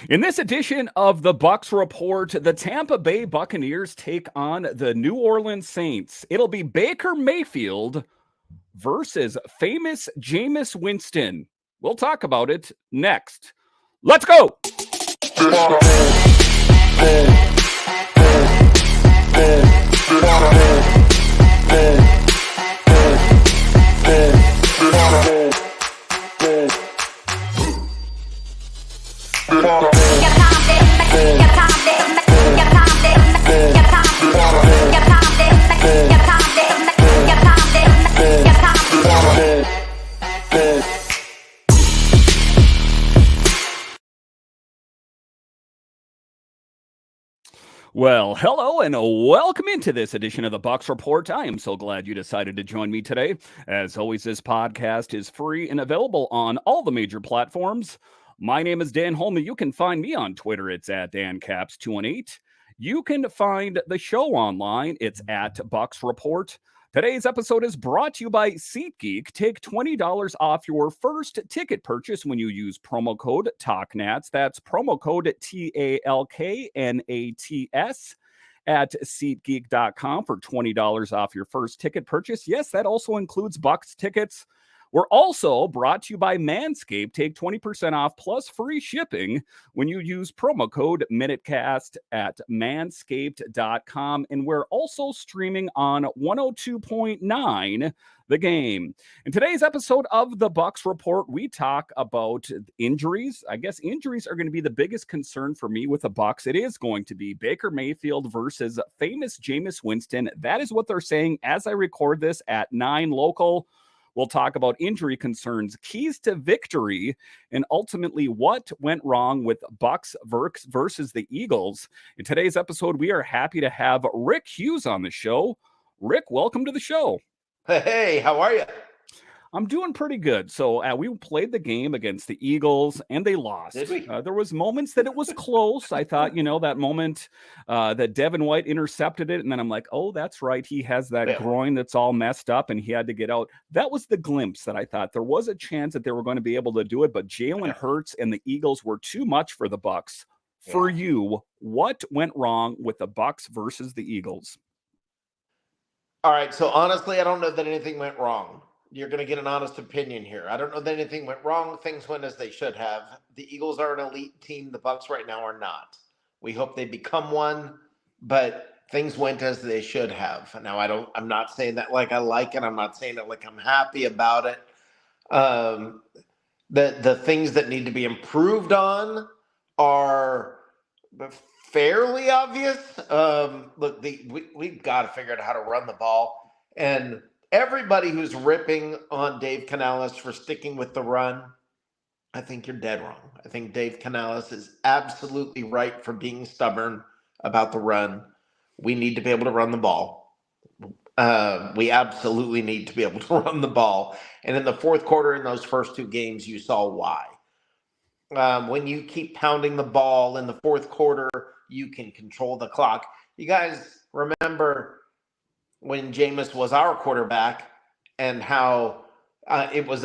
In this edition of the Bucs Report, the Tampa Bay Buccaneers take on the New Orleans Saints. It'll be Baker Mayfield versus famous Jameis Winston. We'll talk about it next. Let's go. Well, hello and welcome into this edition of the Bucs Report. I am so glad you decided to join me today. As always, this podcast is free and available on all the major platforms. My name is Dan Holman. You can find me on Twitter. It's at DanCaps218. You can find the show online. It's at Bucs Report. Today's episode is brought to you by SeatGeek. Take $20 off your first ticket purchase when you use promo code TALKNATS. That's promo code TALKNATS at SeatGeek.com for $20 off your first ticket purchase. Yes, that also includes Bucs tickets. We're also brought to you by Manscaped. Take 20% off plus free shipping when you use promo code MinuteCast at manscaped.com. And we're also streaming on 102.9 The Game. In today's episode of the Bucs Report, we talk about injuries. I guess injuries are going to be the biggest concern for me with the Bucs. It is going to be Baker Mayfield versus famous Jameis Winston. That is what they're saying as I record this at 9 local. We'll talk about injury concerns, keys to victory, and ultimately what went wrong with Bucs versus the Eagles. In today's episode, we are happy to have Rick Hughes on the show. Rick, welcome to the show. Hey, how are you? I'm doing pretty good. So we played the game against the Eagles, and they lost. Did we? There was moments that it was close. I thought, that moment that Devin White intercepted it, and then I'm like, oh, that's right. He has that groin that's all messed up, and he had to get out. That was the glimpse that I thought. There was a chance that they were going to be able to do it, but Jalen Hurts and the Eagles were too much for the Bucs. For you, what went wrong with the Bucs versus the Eagles? All right, so honestly, I don't know that anything went wrong. You're going to get an honest opinion here. I don't know that anything went wrong. Things went as they should have. The Eagles are an elite team. The Bucs right now are not. We hope they become one, but things went as they should have. Now, I'm not saying that like I like it. I'm not saying it like I'm happy about it. The things that need to be improved on are fairly obvious. Look, we've got to figure out how to run the ball. And everybody who's ripping on Dave Canales for sticking with the run, I think you're dead wrong. I think Dave Canales is absolutely right for being stubborn about the run. We need to be able to run the ball. We absolutely need to be able to run the ball. And in the fourth quarter, in those first two games, you saw why. When you keep pounding the ball in the fourth quarter, you can control the clock. You guys remember when Jameis was our quarterback and how it was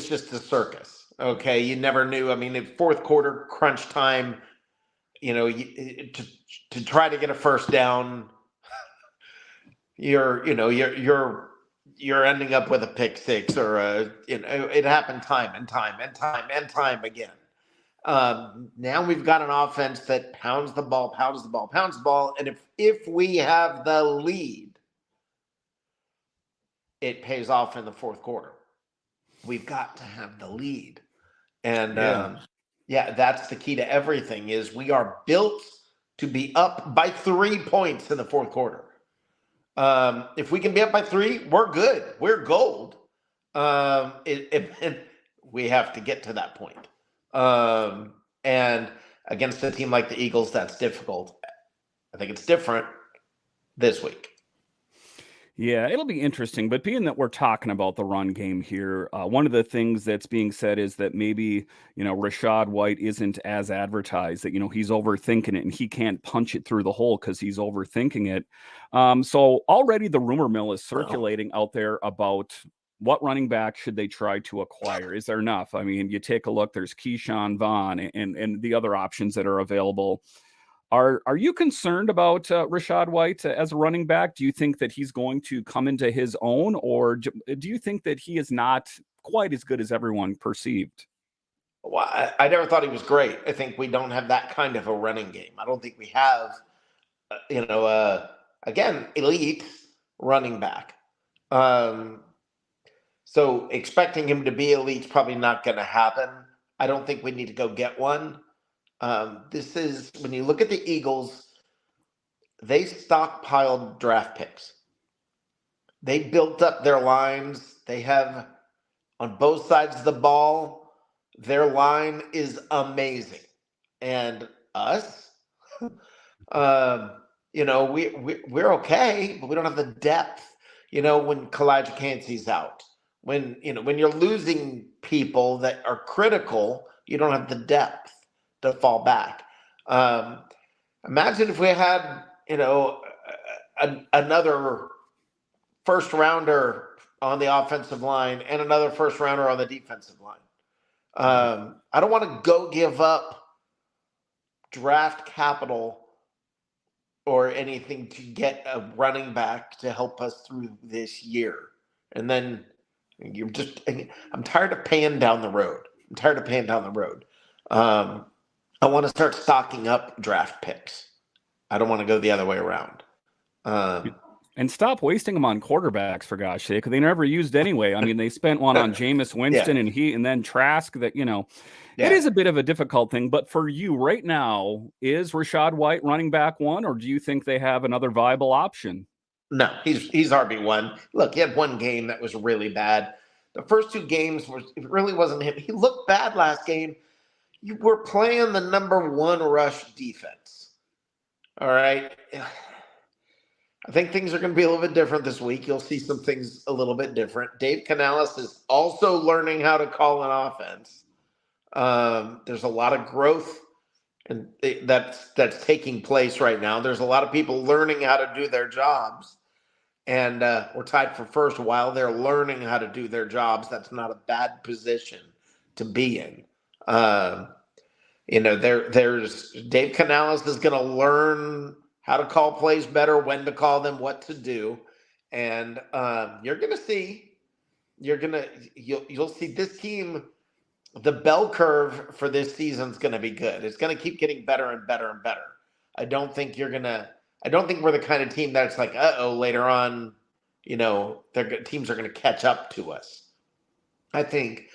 just a circus. Okay. You never knew. I mean, in fourth quarter crunch time, to try to get a first down, you're ending up with a pick six or it happened time and time again. Now we've got an offense that pounds the ball. And if we have the lead, it pays off in the fourth quarter. We've got to have the lead. And that's the key to everything is we are built to be up by 3 points in the fourth quarter. If we can be up by 3, we're good. We're gold. We have to get to that point. And against a team like the Eagles, that's difficult. I think it's different this week. Yeah, it'll be interesting. But being that we're talking about the run game here, one of the things that's being said is that maybe, Rachaad White isn't as advertised, that, he's overthinking it and he can't punch it through the hole because he's overthinking it. So already the rumor mill is circulating out there about what running back should they try to acquire? Is there enough? I mean, you take a look, there's Keyshawn Vaughn and the other options that are available. Are you concerned about Rachaad White as a running back? Do you think that he's going to come into his own, or do you think that he is not quite as good as everyone perceived? Well, I never thought he was great. I think we don't have that kind of a running game. I don't think we have, again, elite running back. So expecting him to be elite is probably not going to happen. I don't think we need to go get one. This is, when you look at the Eagles, they stockpiled draft picks. They built up their lines. They have, on both sides of the ball, their line is amazing. And us, we're okay, but we don't have the depth. When Kalijah Kancey's out, when you're losing people that are critical, you don't have the depth to fall back. Imagine if we had, another first rounder on the offensive line and another first rounder on the defensive line. I don't want to go give up draft capital or anything to get a running back to help us through this year. And then I'm tired of paying down the road. I want to start stocking up draft picks. I don't want to go the other way around. And stop wasting them on quarterbacks, for gosh sake. They never used anyway. I mean, they spent one on Jameis Winston and then Trask that, It is a bit of a difficult thing. But for you right now, is Rachaad White running back one, or do you think they have another viable option? No, he's RB1. Look, he had one game that was really bad. The first two games, it really wasn't him. He looked bad last game. You were playing the number one rush defense. All right. I think things are going to be a little bit different this week. You'll see some things a little bit different. Dave Canales is also learning how to call an offense. There's a lot of growth and that's taking place right now. There's a lot of people learning how to do their jobs. And we're tied for first while they're learning how to do their jobs. That's not a bad position to be in. There's Dave Canales is going to learn how to call plays better, when to call them, what to do. And you're going to see, you'll see this team, the bell curve for this season is going to be good. It's going to keep getting better and better and better. I don't think we're the kind of team that's like, later on, teams are going to catch up to us. I think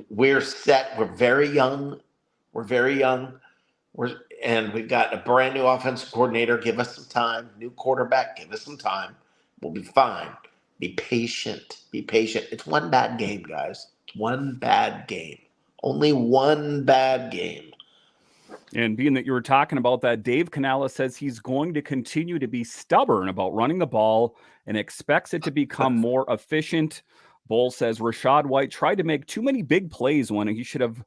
we're set. We're very young. And we've got a brand new offensive coordinator. Give us some time. New quarterback. Give us some time. We'll be fine. Be patient. It's one bad game, guys. It's one bad game. Only one bad game. And being that you were talking about that, Dave Canales says he's going to continue to be stubborn about running the ball and expects it to become more efficient. Bull says Rachaad White tried to make too many big plays when he should have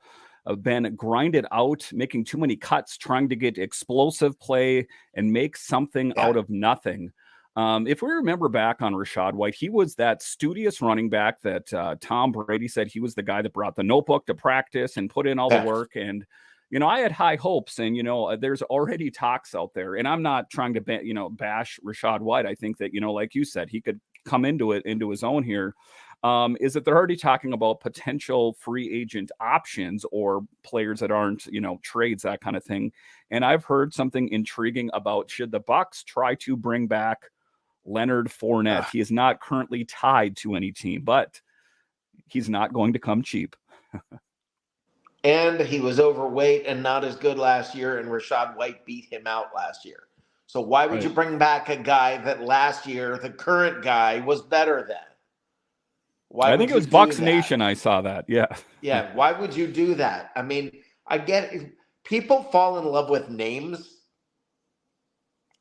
been grinded out, making too many cuts, trying to get explosive play and make something out of nothing. If we remember back on Rachaad White, he was that studious running back that Tom Brady said he was the guy that brought the notebook to practice and put in all the work. And, I had high hopes, and, there's already talks out there, and I'm not trying to, bash Rachaad White. I think that, like you said, he could come into his own here. Is that they're already talking about potential free agent options or players that aren't, trades, that kind of thing. And I've heard something intriguing about, should the Bucs try to bring back Leonard Fournette? He is not currently tied to any team, but he's not going to come cheap. And he was overweight and not as good last year, and Rachaad White beat him out last year. So why would you bring back a guy that last year, the current guy, was better than? I think it was Bucs Nation. I saw that. Yeah. Yeah. Why would you do that? I mean, I get it. People fall in love with names.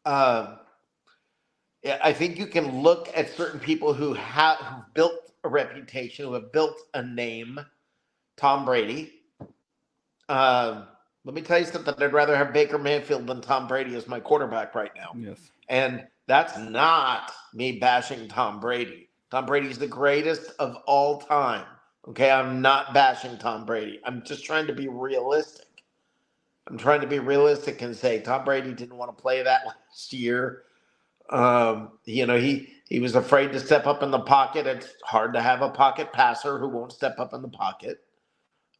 I think you can look at certain people who built a reputation, who have built a name. Tom Brady. Let me tell you something. I'd rather have Baker Mayfield than Tom Brady as my quarterback right now. Yes. And that's not me bashing Tom Brady. Tom Brady's the greatest of all time. Okay, I'm not bashing Tom Brady. I'm just trying to be realistic. I'm trying to be realistic and say Tom Brady didn't want to play that last year. He was afraid to step up in the pocket. It's hard to have a pocket passer who won't step up in the pocket.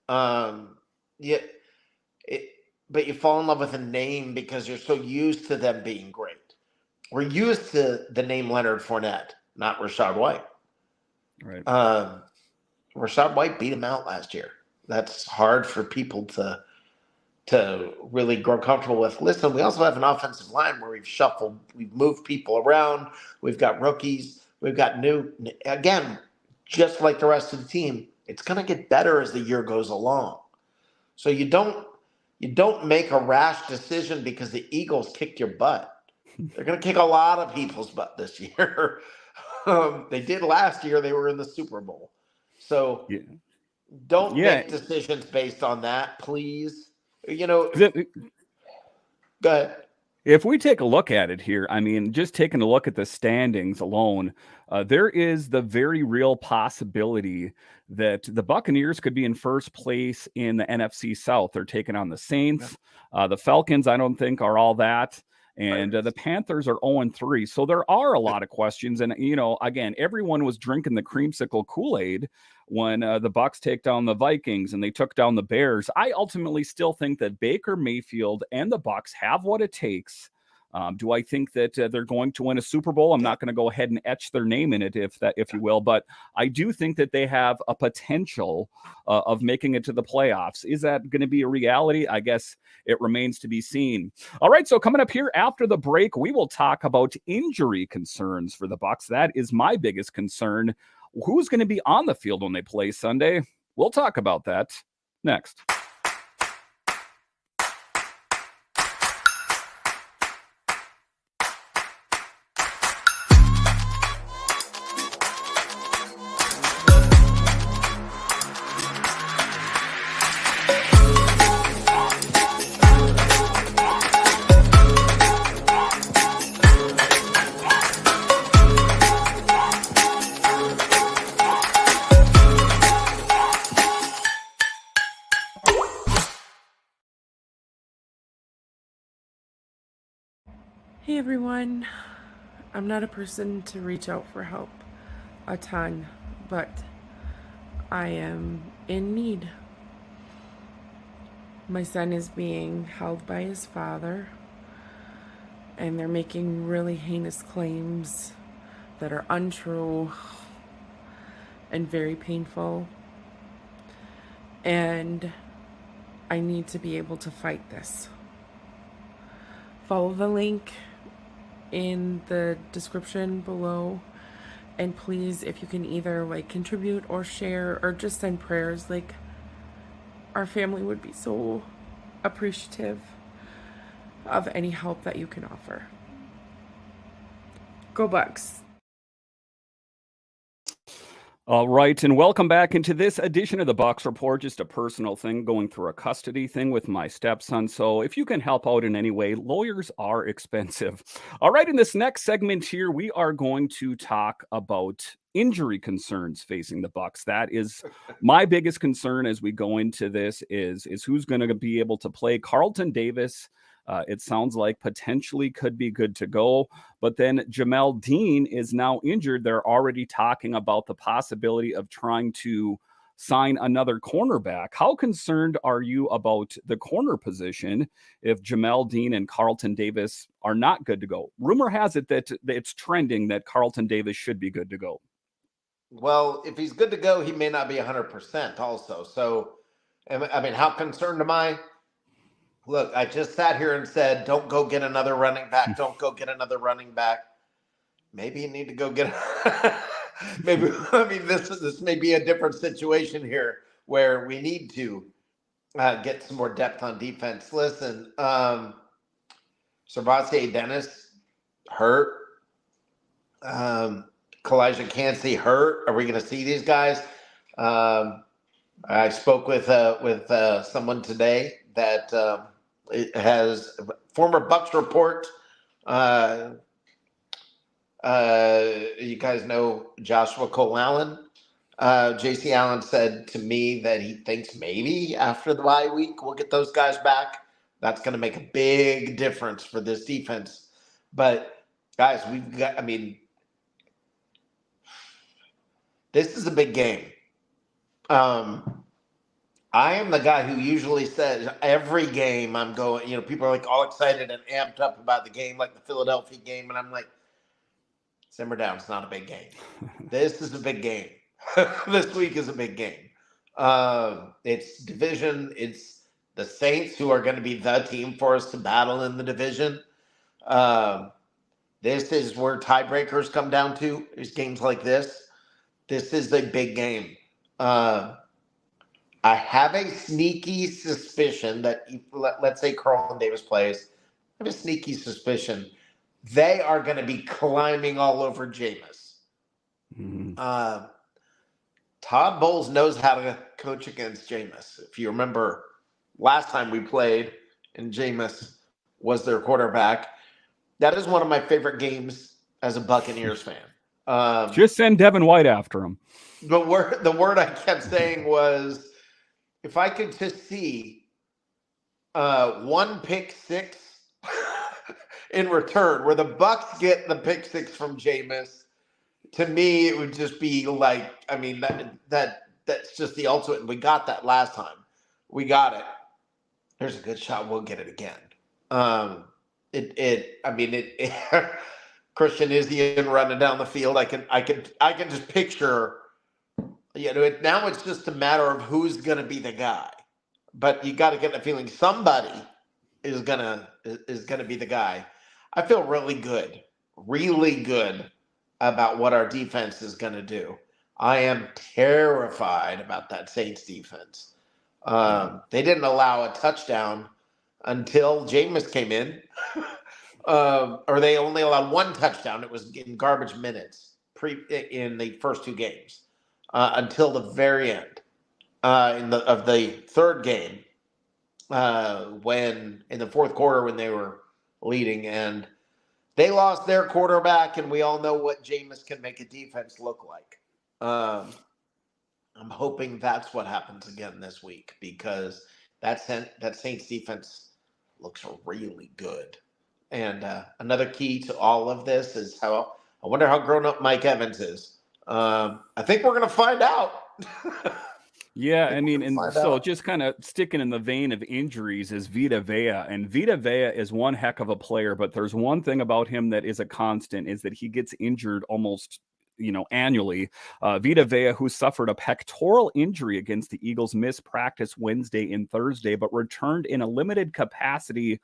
Yeah, but you fall in love with a name because you're so used to them being great. We're used to the name Leonard Fournette, not Rachaad White. Right. Rachaad White beat him out last year. That's hard for people to really grow comfortable with. Listen, we also have an offensive line where we've moved people around. We've got rookies. We've got again, just like the rest of the team, it's going to get better as the year goes along. So you don't make a rash decision because the Eagles kicked your butt. They're going to kick a lot of people's butt this year. They did last year. They were in the Super Bowl. So don't make decisions based on that, please. Go ahead. If we take a look at it here, I mean, just taking a look at the standings alone, there is the very real possibility that the Buccaneers could be in first place in the NFC South. They're taking on the Saints. The Falcons, I don't think, are all that. And the Panthers are 0-3. So there are a lot of questions. And, again, everyone was drinking the creamsicle Kool-Aid when the Bucs take down the Vikings and they took down the Bears. I ultimately still think that Baker Mayfield and the Bucs have what it takes. Do I think that they're going to win a Super Bowl? I'm not going to go ahead and etch their name in it, if you will, but I do think that they have a potential of making it to the playoffs. Is that going to be a reality? I guess it remains to be seen. All right, so coming up here after the break, we will talk about injury concerns for the Bucs. That is my biggest concern. Who's going to be on the field when they play Sunday? We'll talk about that next. Hey everyone, I'm not a person to reach out for help a ton, but I am in need. My son is being held by his father, and they're making really heinous claims that are untrue and very painful. And I need to be able to fight this. Follow the link in the description below, and please, if you can either contribute or share or just send prayers, our family would be so appreciative of any help that you can offer. Go Bucs. All right, and welcome back into this edition of the Bucs Report. Just a personal thing, going through a custody thing with my stepson. So if you can help out in any way, lawyers are expensive. All right, in this next segment here, we are going to talk about injury concerns facing the Bucs. That is my biggest concern as we go into this is who's going to be able to play. Carlton Davis, it sounds like potentially could be good to go. But then Jamel Dean is now injured. They're already talking about the possibility of trying to sign another cornerback. How concerned are you about the corner position if Jamel Dean and Carlton Davis are not good to go? Rumor has it that it's trending that Carlton Davis should be good to go. Well, if he's good to go, he may not be 100% also. So, I mean, how concerned am I? Look, I just sat here and said, don't go get another running back. Don't go get another running back. Maybe you need to go get this may be a different situation here where we need to get some more depth on defense. Listen, Servante Dennis hurt. Kalijah Cansey hurt. Are we going to see these guys? I spoke with someone today that it has former Bucs report You guys know Joshua Cole Allen. JC Allen said to me that he thinks maybe after the bye week we'll get those guys back. That's going to make a big difference for this defense. But guys, this is a big game. I am the guy who usually says every game I'm going, people are like all excited and amped up about the game, like the Philadelphia game. And I'm like, simmer down. It's not a big game. This is a big game. This week is a big game. It's division. It's the Saints who are going to be the team for us to battle in the division. This is where tiebreakers come down to, is games like this. This is a big game. I have a sneaky suspicion that, let's say Carl Davis plays, I have a sneaky suspicion they are going to be climbing all over Jameis. Mm-hmm. Todd Bowles knows how to coach against Jameis. If you remember last time we played and Jameis was their quarterback, that is one of my favorite games as a Buccaneers fan. Just send Devin White after him. The word I kept saying was, if I could just see one pick six in return, where the Bucs get the pick six from Jameis, to me it would just be like, that's just the ultimate. We got that last time. We got it. There's a good shot we'll get it again. Christian Izien running down the field. I can just picture. Now it's just a matter of who's going to be the guy, but you got to get the feeling somebody is gonna be the guy. I feel really good about what our defense is going to do. I am terrified about that Saints defense. They didn't allow a touchdown until Jameis came in, or they only allowed one touchdown. It was in garbage minutes in the first two games. Until the very end of the third game, when in the fourth quarter when they were leading, and they lost their quarterback, and we all know what Jameis can make a defense look like. I'm hoping that's what happens again this week, because that Saints defense looks really good. And another key to all of this is I wonder how grown up Mike Evans is. I think we're going to find out. Yeah, so just kind of sticking in the vein of injuries is Vita Vea. And Vita Vea is one heck of a player, but there's one thing about him that is a constant, is that he gets injured almost, annually. Vita Vea, who suffered a pectoral injury against the Eagles, missed practice Wednesday and Thursday, but returned in a limited capacity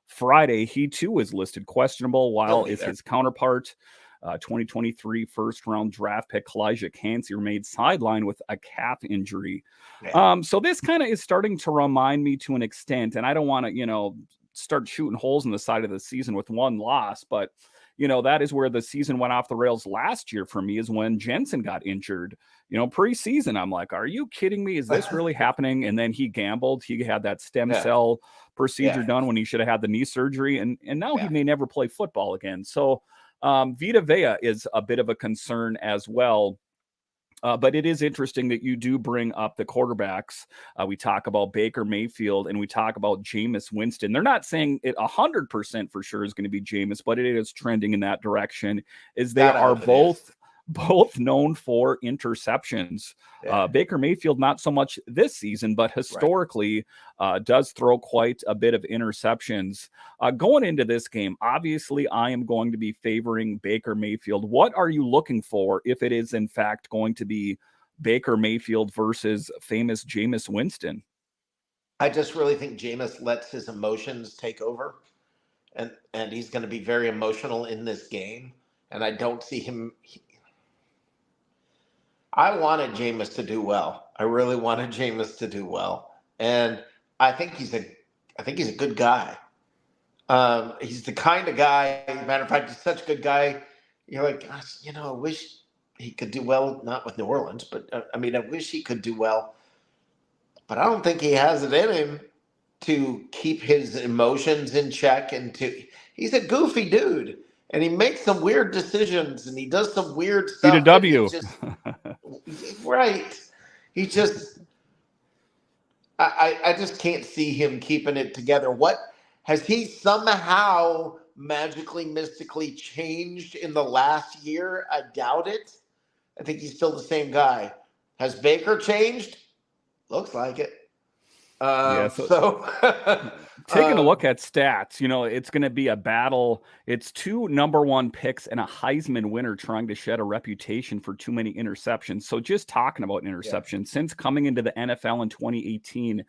Friday. He too is listed questionable, while is his counterpart, 2023 first-round draft pick Kalijah Kancey remained sidelined with a calf injury. Yeah. So this kind of is starting to remind me to an extent, and I don't want to, start shooting holes in the side of the season with one loss, but, that is where the season went off the rails last year for me, is when Jensen got injured. Preseason, I'm like, are you kidding me? Is this really happening? And then he gambled. He had that stem cell procedure done when he should have had the knee surgery, and now he may never play football again. So Vita Vea is a bit of a concern as well. But it is interesting that you do bring up the quarterbacks. We talk about Baker Mayfield and we talk about Jameis Winston. They're not saying it 100% for sure is going to be Jameis, but it is trending in that direction, as they are both known for interceptions. Baker Mayfield, not so much this season, but historically does throw quite a bit of interceptions. Going into this game, obviously, I am going to be favoring Baker Mayfield. What are you looking for if it is, in fact, going to be Baker Mayfield versus famous Jameis Winston? I just really think Jameis lets his emotions take over, and he's going to be very emotional in this game. And I don't see him... I wanted Jameis to do well. I really wanted Jameis to do well, and I think he's a good guy. He's the kind of guy. Matter of fact, he's such a good guy. You're like, gosh, I wish he could do well. Not with New Orleans, but I wish he could do well. But I don't think he has it in him to keep his emotions in check. He's a goofy dude. and he makes some weird decisions, and he does some weird Eat a stuff. And W. Right. He just, I just can't see him keeping it together. What has he somehow magically, mystically changed in the last year? I doubt it. I think he's still the same guy. Has Baker changed? Looks like it. Yeah, taking a look at stats, it's going to be a battle. It's 2 number 1 picks and a Heisman winner trying to shed a reputation for too many interceptions. So just talking about interceptions, since coming into the NFL in 2018,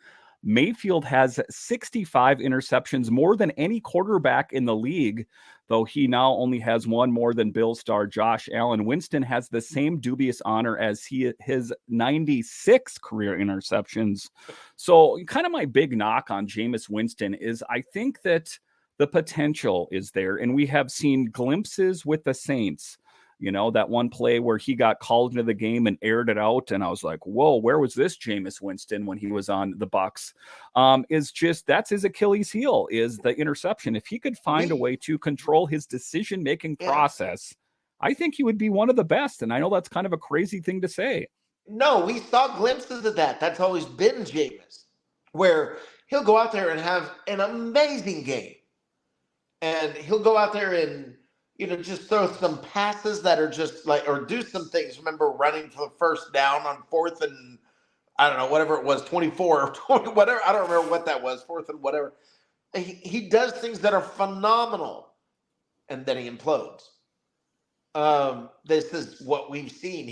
Mayfield has 65 interceptions, more than any quarterback in the league, though he now only has 1 more than Bills star Josh Allen. Winston has the same dubious honor as his 96 career interceptions. So kind of my big knock on Jameis Winston is I think that the potential is there, and we have seen glimpses with the Saints. That one play where he got called into the game and aired it out. And I was like, whoa, where was this Jameis Winston when he was on the Bucs? That's his Achilles heel, is the interception. If he could find a way to control his decision-making process, I think he would be one of the best. And I know that's kind of a crazy thing to say. No, we saw glimpses of that. That's always been Jameis, where he'll go out there and have an amazing game. And he'll go out there and just throw some passes that are just like, or do some things. Remember running for the first down on 4th and, I don't know, whatever it was, 24 or 20, whatever. I don't remember what that was, 4th and whatever. He does things that are phenomenal, and then he implodes. This is what we've seen.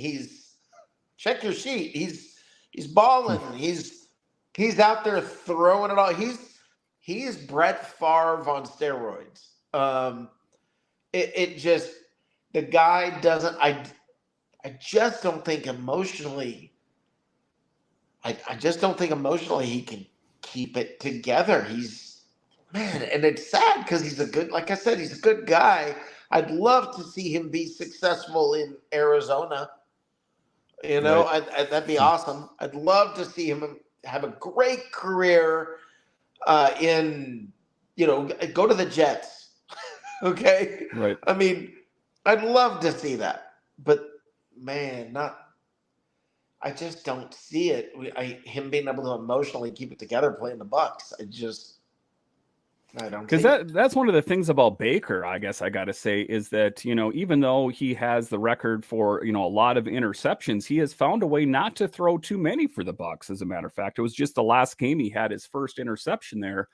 Check your sheet. He's balling. He's out there throwing it all. He's Brett Favre on steroids. The guy doesn't, I just don't think emotionally, I just don't think emotionally he can keep it together. And it's sad because like I said, he's a good guy. I'd love to see him be successful in Arizona. Right. That'd be awesome. I'd love to see him have a great career go to the Jets. Okay. Right. I mean, I'd love to see that, but man, I just don't see it. Him being able to emotionally keep it together playing the Bucs. I don't. Because that's one of the things about Baker, I guess I got to say, is that, even though he has the record for, a lot of interceptions, he has found a way not to throw too many for the Bucs. As a matter of fact, it was just the last game he had his first interception there.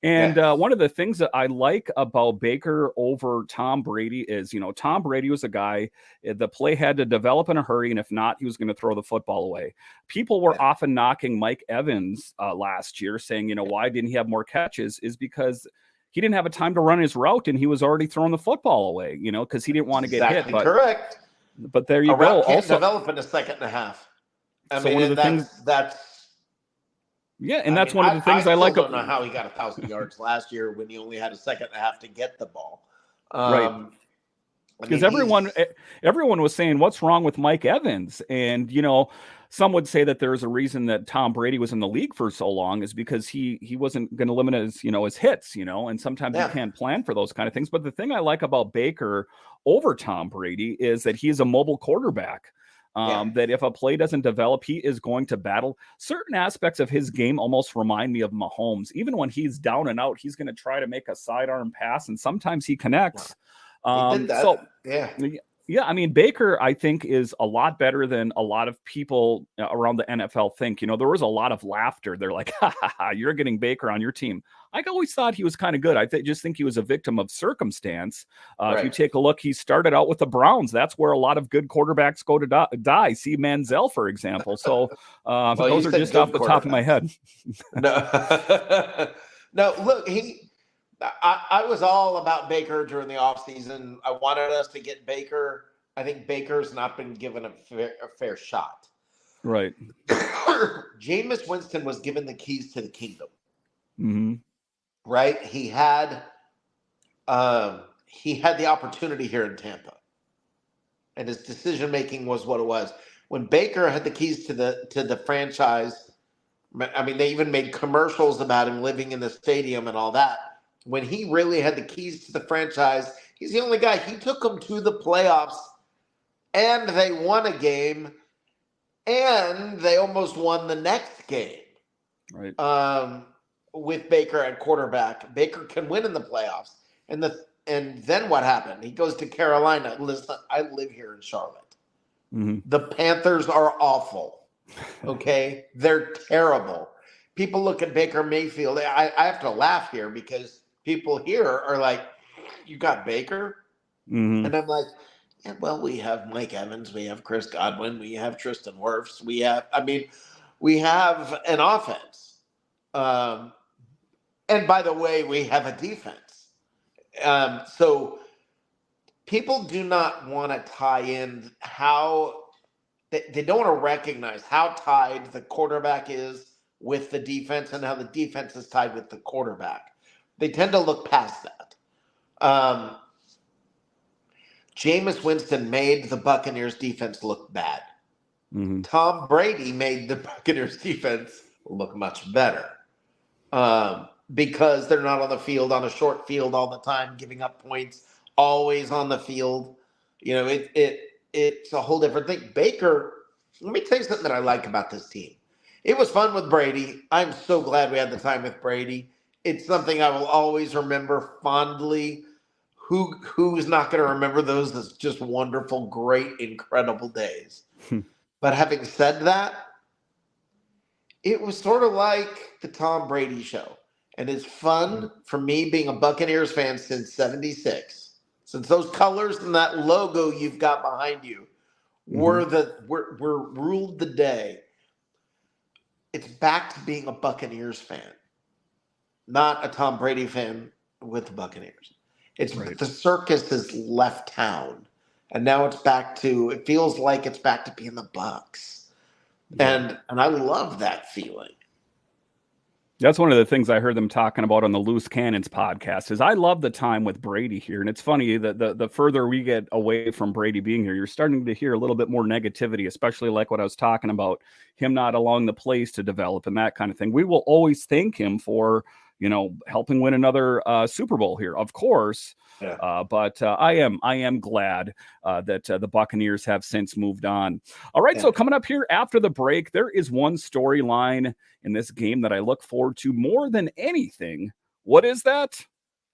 And one of the things that I like about Baker over Tom Brady is, Tom Brady was a guy, the play had to develop in a hurry, and if not, he was going to throw the football away. People were often knocking Mike Evans last year, saying, why didn't he have more catches? Is because he didn't have a time to run his route, and he was already throwing the football away, because he didn't want to get hit. But, correct. But there you a go. Route can't also develop in a second and a half. One of the things that's. Yeah, and that's one of the things I like. I don't know how he got 1,000 yards last year when he only had a second and a half to get the ball. Right. Because everyone was saying, what's wrong with Mike Evans? And, some would say that there's a reason that Tom Brady was in the league for so long is because he wasn't going to limit his hits, and sometimes you can't plan for those kind of things. But the thing I like about Baker over Tom Brady is that he's a mobile quarterback. That if a play doesn't develop, he is going to battle. Certain aspects of his game almost remind me of Mahomes. Even when he's down and out, he's going to try to make a sidearm pass, and sometimes he connects. He did that. Yeah, I mean, Baker, I think, is a lot better than a lot of people around the NFL think. There was a lot of laughter. They're like, you're getting Baker on your team. I always thought he was kind of good. I just think he was a victim of circumstance. Right. If you take a look, he started out with the Browns. That's where a lot of good quarterbacks go to die. See Manziel, for example. So those are just off the top of my head. No, look, I was all about Baker during the offseason. I wanted us to get Baker. I think Baker's not been given a fair shot. Right. Jameis Winston was given the keys to the kingdom. Mm-hmm. Right? He had the opportunity here in Tampa. And his decision making was what it was. When Baker had the keys to the franchise, I mean, they even made commercials about him living in the stadium and all that. When he really had the keys to the franchise, He's the only guy. He took them to the playoffs, and they won a game, and they almost won the next game. Right. With Baker at quarterback. Baker can win in the playoffs. And then what happened? He goes to Carolina. Listen, I live here in Charlotte. Mm-hmm. The Panthers are awful. Okay? They're terrible. People look at Baker Mayfield. I have to laugh here because people here are like, you got Baker? Mm-hmm. And I'm like, yeah, well, we have Mike Evans. We have Chris Godwin. We have Tristan Wirfs. We have an offense. And by the way, we have a defense. So people do not want to tie in how they don't want to recognize how tied the quarterback is with the defense and how the defense is tied with the quarterback. They tend to look past that. Jameis Winston made the Buccaneers defense look bad. Mm-hmm. Tom Brady made the Buccaneers defense look much better. Because they're not on the field, on a short field all the time, giving up points, always on the field. You know, it's a whole different thing. Baker, let me tell you something that I like about this team. It was fun with Brady. I'm so glad we had the time with Brady. It's something I will always remember fondly. Who's not going to remember those as just wonderful, great, incredible days? But having said that, it was sort of like the Tom Brady show. And it's fun for me being a Buccaneers fan since '76. Since those colors and that logo you've got behind you were ruled the day. It's back to being a Buccaneers fan, not a Tom Brady fan with the Buccaneers. It's right. The circus has left town, and now it feels like it's back to being the Bucs. Yeah. And I love that feeling. That's one of the things I heard them talking about on the Loose Cannons podcast is I love the time with Brady here. And it's funny that the further we get away from Brady being here, you're starting to hear a little bit more negativity, especially like what I was talking about, him not allowing the plays to develop and that kind of thing. We will always thank him for, helping win another Super Bowl here, of course. Yeah. But I am glad that the Buccaneers have since moved on. All right, So coming up here after the break, there is one storyline in this game that I look forward to more than anything. What is that?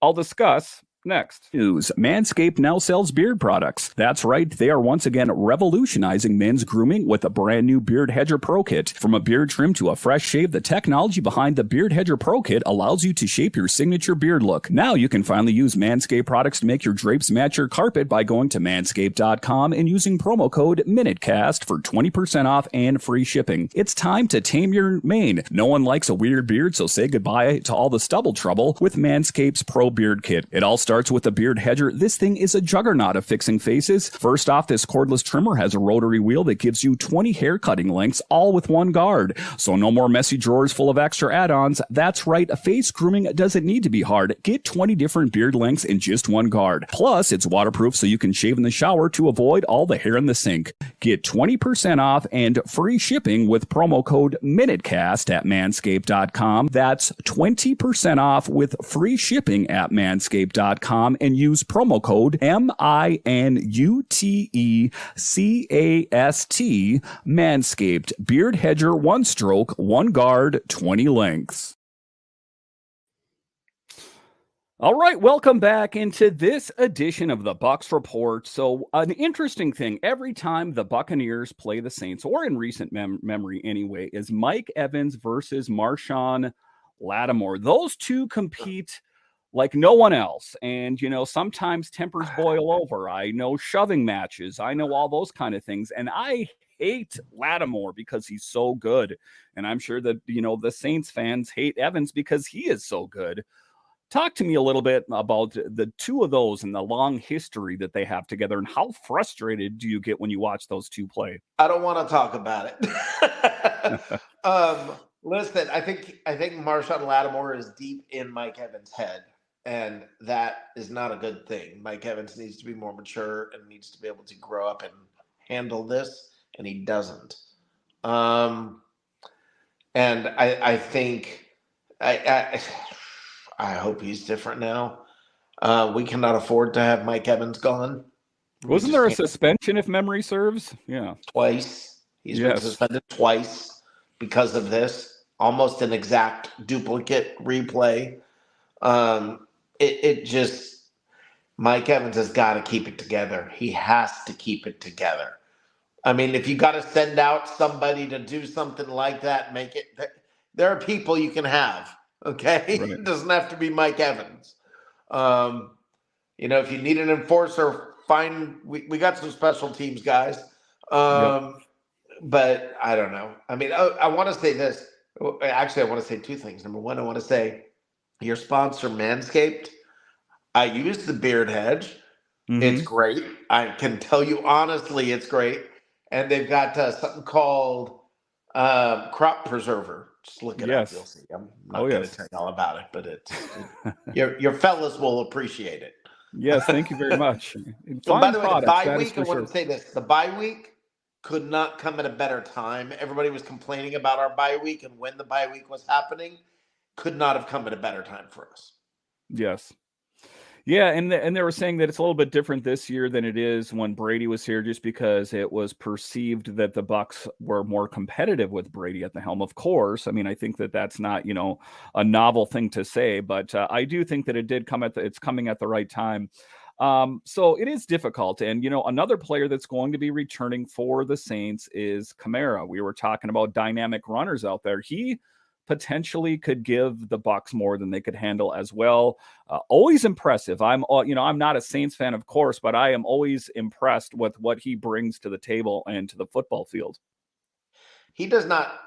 I'll discuss next. News. Manscaped now sells beard products. That's right. They are once again revolutionizing men's grooming with a brand new Beard Hedger Pro Kit. From a beard trim to a fresh shave, the technology behind the Beard Hedger Pro Kit allows you to shape your signature beard look. Now you can finally use Manscaped products to make your drapes match your carpet by going to manscaped.com and using promo code MINUTECAST for 20% off and free shipping. It's time to tame your mane. No one likes a weird beard, so say goodbye to all the stubble trouble with Manscaped's Pro Beard Kit. It all starts with the Beard Hedger. This thing is a juggernaut of fixing faces. First off, this cordless trimmer has a rotary wheel that gives you 20 hair cutting lengths, all with one guard. So no more messy drawers full of extra add-ons. That's right, face grooming doesn't need to be hard. Get 20 different beard lengths in just one guard. Plus, it's waterproof so you can shave in the shower to avoid all the hair in the sink. Get 20% off and free shipping with promo code MINUTECAST at manscaped.com. That's 20% off with free shipping at manscaped.com. And use promo code MINUTECAST. Manscaped Beard Hedger 1 stroke, 1 guard, 20 lengths. All right, welcome back into this edition of the Bucs Report. So an interesting thing, every time the Buccaneers play the Saints, or in recent memory anyway, is Mike Evans versus Marshon Lattimore. Those two compete like no one else. And, sometimes tempers boil over. I know shoving matches. I know all those kind of things. And I hate Lattimore because he's so good. And I'm sure that, the Saints fans hate Evans because he is so good. Talk to me a little bit about the two of those and the long history that they have together, and how frustrated do you get when you watch those two play? I don't want to talk about it. Listen, I think Marshon Lattimore is deep in Mike Evans' head. And that is not a good thing. Mike Evans needs to be more mature and needs to be able to grow up and handle this, and he doesn't. And I think I hope he's different now. We cannot afford to have Mike Evans gone. Wasn't there a suspension, if memory serves? Yeah. Twice. He's been suspended twice because of this. Almost an exact duplicate replay. It just, Mike Evans has got to keep it together. He has to keep it together. I mean, if you got to send out somebody to do something like that, make it. There are people you can have. Okay, right. It doesn't have to be Mike Evans. If you need an enforcer, fine. We got some special teams guys. But I don't know. I mean, I want to say this. Actually, I want to say two things. Number one, I want to say your sponsor, Manscaped. I use the beard hedge. Mm-hmm. It's great. I can tell you honestly, it's great. And they've got something called crop preserver. Just look it up. You'll see. I'm not going to tell you all about it, but your fellas will appreciate it. Yes, thank you very much. So by the way, the bye week, I want to say this. The bye week could not come at a better time. Everybody was complaining about our bye week, and when the bye week was happening, could not have come at a better time for us. Yes. Yeah, and they were saying that it's a little bit different this year than it is when Brady was here, just because it was perceived that the Bucs were more competitive with Brady at the helm. Of course, I mean, I think that that's not, a novel thing to say, but I do think that it did come it's coming at the right time. So it is difficult. And, another player that's going to be returning for the Saints is Kamara. We were talking about dynamic runners out there. He potentially could give the Bucs more than they could handle as well. Always impressive. I'm not a Saints fan, of course, but I am always impressed with what he brings to the table and to the football field. He does not.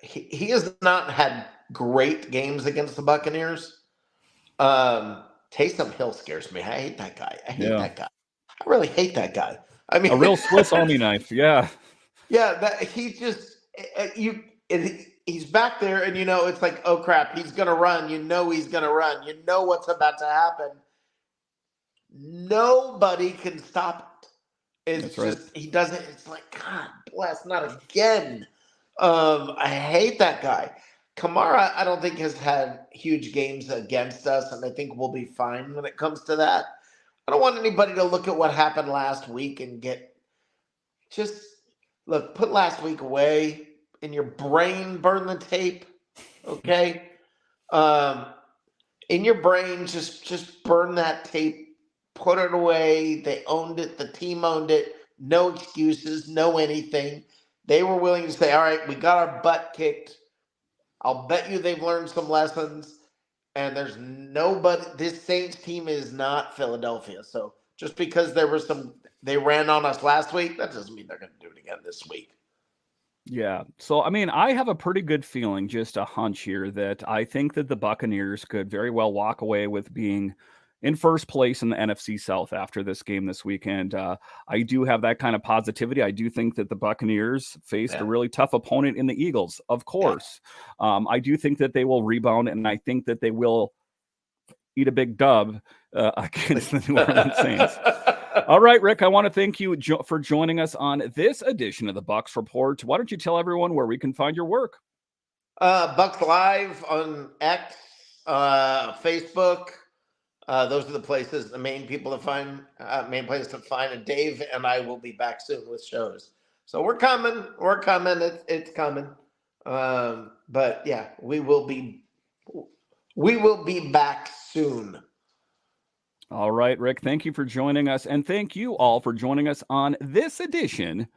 He has not had great games against the Buccaneers. Taysom Hill scares me. I hate that guy. I really hate that guy. I mean, a real Swiss Army knife. Yeah. Yeah. He just he's back there, and it's like, oh crap, he's gonna run. He's gonna run. What's about to happen. Nobody can stop it. It's just right. He doesn't. It's like, God bless, not again. I hate that guy. Kamara, I don't think has had huge games against us, and I think we'll be fine when it comes to that. I don't want anybody to look at what happened last week and put last week away in your brain, burn the tape, okay? In your brain, just burn that tape, put it away. They owned it. The team owned it. No excuses, no anything. They were willing to say, all right, we got our butt kicked. I'll bet you they've learned some lessons, and there's nobody. This Saints team is not Philadelphia. So just because they ran on us last week, that doesn't mean they're going to do it again this week. Yeah. So, I mean, I have a pretty good feeling, just a hunch here, that I think that the Buccaneers could very well walk away with being in first place in the NFC South after this game this weekend. I do have that kind of positivity. I do think that the Buccaneers faced a really tough opponent in the Eagles, of course. I do think that they will rebound, and I think that they will eat a big dub against the New Orleans Saints. All right, Rick, I want to thank you for joining us on this edition of the Bucs Report. Why don't you tell everyone where we can find your work? Bucs Live on X, Facebook. Those are the places, the main places to find. And Dave and I will be back soon with shows. So we're coming. It's coming. But yeah, we will be back soon. All right, Rick, thank you for joining us. And thank you all for joining us on this edition